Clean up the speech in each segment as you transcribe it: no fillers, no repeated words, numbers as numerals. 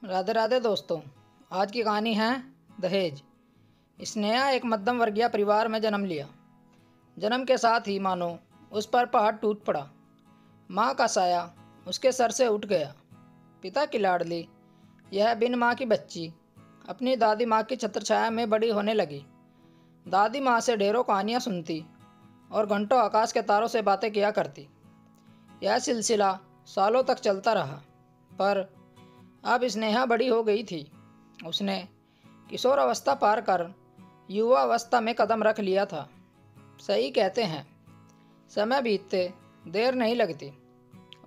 राधे राधे दोस्तों। आज की कहानी है दहेज। स्नेहा एक मध्यम वर्गीय परिवार में जन्म लिया। जन्म के साथ ही मानो उस पर पहाड़ टूट पड़ा। माँ का साया उसके सर से उठ गया। पिता की लाडली यह बिन माँ की बच्ची अपनी दादी माँ की छत्रछाया में बड़ी होने लगी। दादी माँ से ढेरों कहानियाँ सुनती और घंटों आकाश के तारों से बातें किया करती। यह सिलसिला सालों तक चलता रहा, पर अब स्नेहा बड़ी हो गई थी। उसने किशोर अवस्था पार कर युवा अवस्था में कदम रख लिया था। सही कहते हैं, समय बीतते देर नहीं लगती।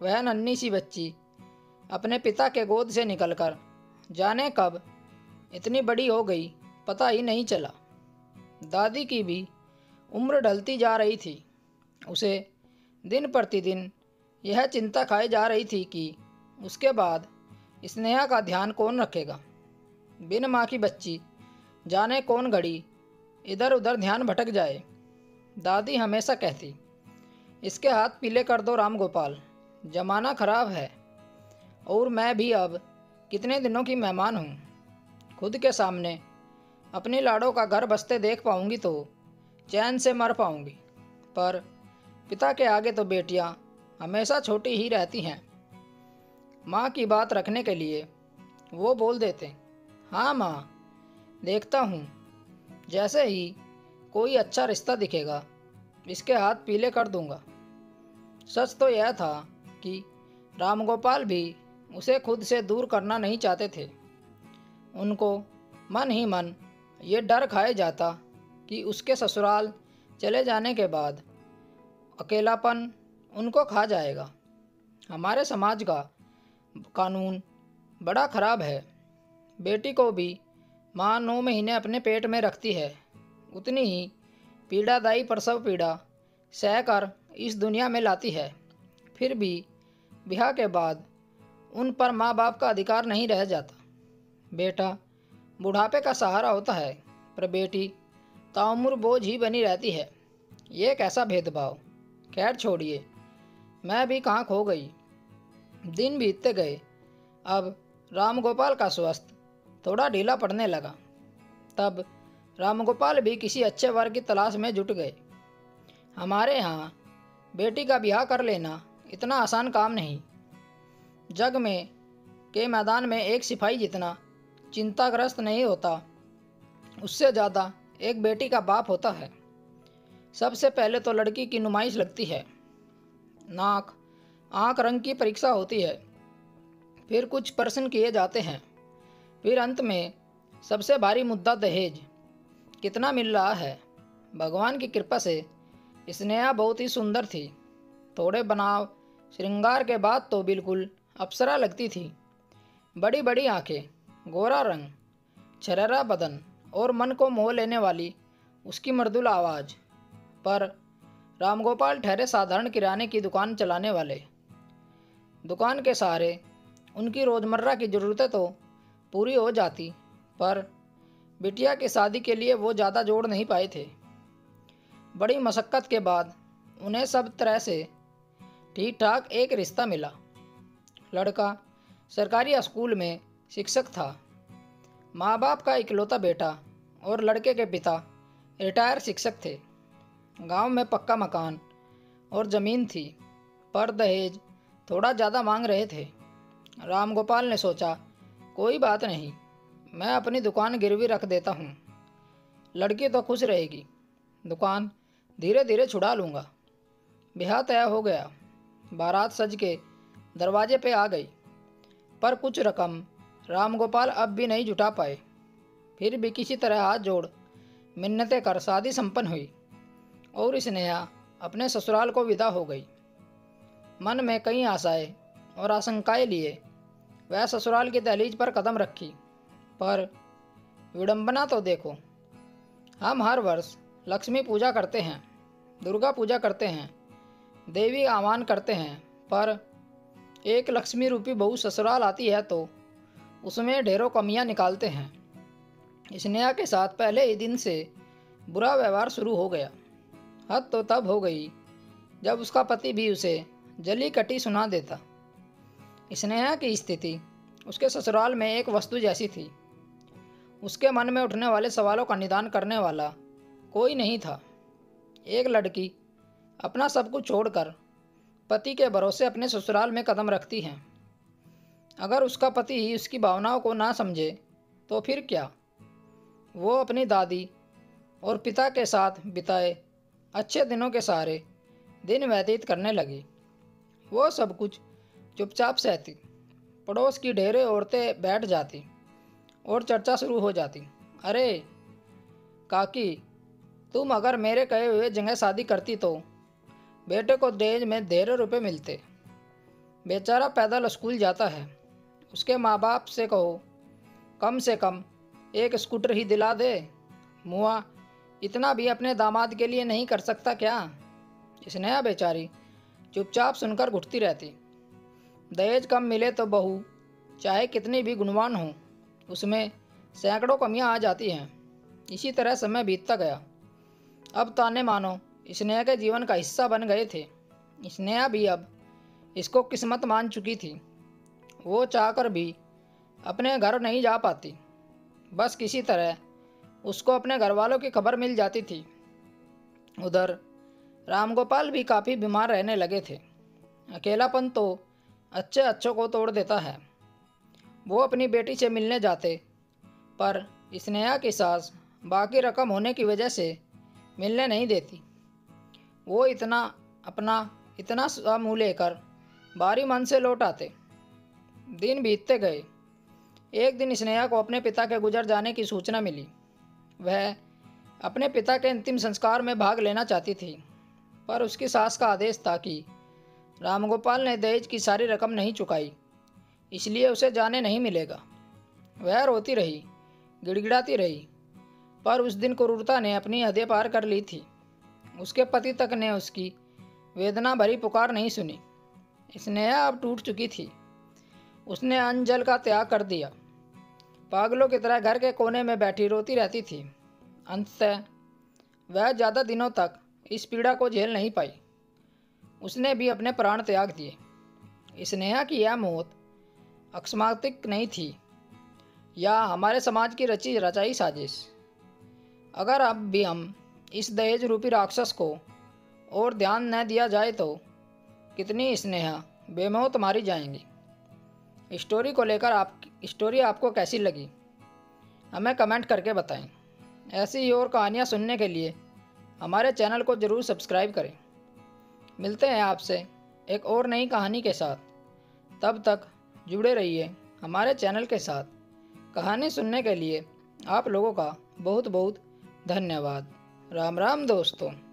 वह नन्ही सी बच्ची अपने पिता के गोद से निकलकर जाने कब इतनी बड़ी हो गई, पता ही नहीं चला। दादी की भी उम्र ढलती जा रही थी। उसे दिन प्रतिदिन यह चिंता खाई जा रही थी कि उसके बाद स्नेहा का ध्यान कौन रखेगा। बिन माँ की बच्ची जाने कौन घड़ी इधर उधर ध्यान भटक जाए। दादी हमेशा कहती, इसके हाथ पीले कर दो राम गोपाल, जमाना खराब है। और मैं भी अब कितने दिनों की मेहमान हूँ। खुद के सामने अपनी लाड़ों का घर बसते देख पाऊँगी तो चैन से मर पाऊँगी, पर पिता के आगे तो बेटियाँ हमेशा छोटी ही रहती हैं। माँ की बात रखने के लिए वो बोल देते, हाँ माँ, देखता हूँ। जैसे ही कोई अच्छा रिश्ता दिखेगा इसके हाथ पीले कर दूंगा। सच तो यह था कि रामगोपाल भी उसे खुद से दूर करना नहीं चाहते थे। उनको मन ही मन ये डर खाए जाता कि उसके ससुराल चले जाने के बाद अकेलापन उनको खा जाएगा। हमारे समाज का कानून बड़ा खराब है। बेटी को भी माँ 9 महीने अपने पेट में रखती है, उतनी ही पीड़ादायी प्रसव पीड़ा सहकर इस दुनिया में लाती है। फिर भी ब्याह के बाद उन पर माँ बाप का अधिकार नहीं रह जाता। बेटा बुढ़ापे का सहारा होता है, पर बेटी ताउम्र बोझ ही बनी रहती है। ये कैसा भेदभाव। खैर छोड़िए, मैं भी कहाँ खो गई। दिन बीतते गए। अब रामगोपाल का स्वास्थ्य थोड़ा ढीला पड़ने लगा। तब रामगोपाल भी किसी अच्छे वर्ग की तलाश में जुट गए। हमारे यहाँ बेटी का ब्याह कर लेना इतना आसान काम नहीं। जग में के मैदान में एक सिपाही जितना चिंताग्रस्त नहीं होता, उससे ज़्यादा एक बेटी का बाप होता है। सबसे पहले तो लड़की की नुमाइश लगती है। नाक आँख रंग की परीक्षा होती है, फिर कुछ प्रश्न किए जाते हैं, फिर अंत में सबसे भारी मुद्दा दहेज कितना मिल रहा है। भगवान की कृपा से स्नेहा बहुत ही सुंदर थी। थोड़े बनाव श्रृंगार के बाद तो बिल्कुल अप्सरा लगती थी। बड़ी बड़ी आंखें, गोरा रंग, छरेरा बदन और मन को मोह लेने वाली उसकी मृदुल आवाज़। पर रामगोपाल ठहरे साधारण किराने की दुकान चलाने वाले। दुकान के सहारे उनकी रोज़मर्रा की ज़रूरतें तो पूरी हो जाती, पर बिटिया की शादी के लिए वो ज़्यादा जोड़ नहीं पाए थे। बड़ी मशक्क़त के बाद उन्हें सब तरह से ठीक ठाक एक रिश्ता मिला। लड़का सरकारी स्कूल में शिक्षक था। माँ बाप का इकलौता बेटा और लड़के के पिता रिटायर शिक्षक थे। गांव में पक्का मकान और ज़मीन थी, पर दहेज थोड़ा ज़्यादा मांग रहे थे। रामगोपाल ने सोचा, कोई बात नहीं, मैं अपनी दुकान गिरवी रख देता हूँ। लड़की तो खुश रहेगी, दुकान धीरे धीरे छुड़ा लूँगा। ब्याह तय हो गया। बारात सज के दरवाजे पे आ गई, पर कुछ रकम रामगोपाल अब भी नहीं जुटा पाए। फिर भी किसी तरह हाथ जोड़ मिन्नतें कर शादी संपन्न हुई और स्नेहा अपने ससुराल को विदा हो गई। मन में कई आशाएं और आशंकाएं लिए वह ससुराल की दहलीज पर कदम रखी, पर विडंबना तो देखो। हम हर वर्ष लक्ष्मी पूजा करते हैं, दुर्गा पूजा करते हैं, देवी आह्वान करते हैं, पर एक लक्ष्मी रूपी बहू ससुराल आती है तो उसमें ढेरों कमियां निकालते हैं। स्नेहा के साथ पहले ही दिन से बुरा व्यवहार शुरू हो गया। हद तो तब हो गई जब उसका पति भी उसे जली कटी सुना देता। स्नेहा की स्थिति उसके ससुराल में एक वस्तु जैसी थी। उसके मन में उठने वाले सवालों का निदान करने वाला कोई नहीं था। एक लड़की अपना सब कुछ छोड़कर पति के भरोसे अपने ससुराल में कदम रखती है। अगर उसका पति ही उसकी भावनाओं को ना समझे तो फिर क्या। वो अपनी दादी और पिता के साथ बिताए अच्छे दिनों के सारे दिन व्यतीत करने लगी। वो सब कुछ चुपचाप सहती। पड़ोस की ढेरे औरतें बैठ जाती और चर्चा शुरू हो जाती। अरे काकी, तुम अगर मेरे कहे हुए जगह शादी करती तो बेटे को दहेज में ढेरों रुपए मिलते। बेचारा पैदल स्कूल जाता है। उसके माँ बाप से कम एक स्कूटर ही दिला दे। मुआ इतना भी अपने दामाद के लिए नहीं कर सकता क्या। स्नेहा बेचारी चुपचाप सुनकर घुटती रहती। दहेज कम मिले तो बहू चाहे कितनी भी गुणवान हो, उसमें सैकड़ों कमियां आ जाती हैं। इसी तरह समय बीतता गया। अब ताने मानो स्नेहा के जीवन का हिस्सा बन गए थे। स्नेहा भी अब इसको किस्मत मान चुकी थी। वो चाहकर भी अपने घर नहीं जा पाती। बस किसी तरह उसको अपने घर वालों की खबर मिल जाती थी। उधर रामगोपाल भी काफ़ी बीमार रहने लगे थे। अकेलापन तो अच्छों को तोड़ देता है। वो अपनी बेटी से मिलने जाते, पर स्नेहा की सास बाकी रकम होने की वजह से मिलने नहीं देती। वो इतना सा मुँह लेकर बारी मन से लौट आते। दिन बीतते गए। एक दिन स्नेहा को अपने पिता के गुजर जाने की सूचना मिली। वह अपने पिता के अंतिम संस्कार में भाग लेना चाहती थी, पर उसकी सास का आदेश था कि रामगोपाल ने दहेज की सारी रकम नहीं चुकाई, इसलिए उसे जाने नहीं मिलेगा। वह रोती रही, गिड़गिड़ाती रही, पर उस दिन क्रूरता ने अपनी हदें पार कर ली थी। उसके पति तक ने उसकी वेदना भरी पुकार नहीं सुनी। स्नेहा अब टूट चुकी थी। उसने अन्न जल का त्याग कर दिया। पागलों की तरह घर के कोने में बैठी रोती रहती थी। अंततः वह ज़्यादा दिनों तक इस पीड़ा को झेल नहीं पाई। उसने भी अपने प्राण त्याग दिए। स्नेहा की यह मौत अकस्मातिक नहीं थी या हमारे समाज की रची रचाई साजिश। अगर अब भी हम इस दहेज रूपी राक्षस को और ध्यान न दिया जाए तो कितनी स्नेहा बेमौत मारी जाएंगी। स्टोरी आपको कैसी लगी हमें कमेंट करके बताएं। ऐसी ही और कहानियाँ सुनने के लिए हमारे चैनल को ज़रूर सब्सक्राइब करें। मिलते हैं आपसे एक और नई कहानी के साथ। तब तक जुड़े रहिए हमारे चैनल के साथ। कहानी सुनने के लिए आप लोगों का बहुत बहुत धन्यवाद। राम राम दोस्तों।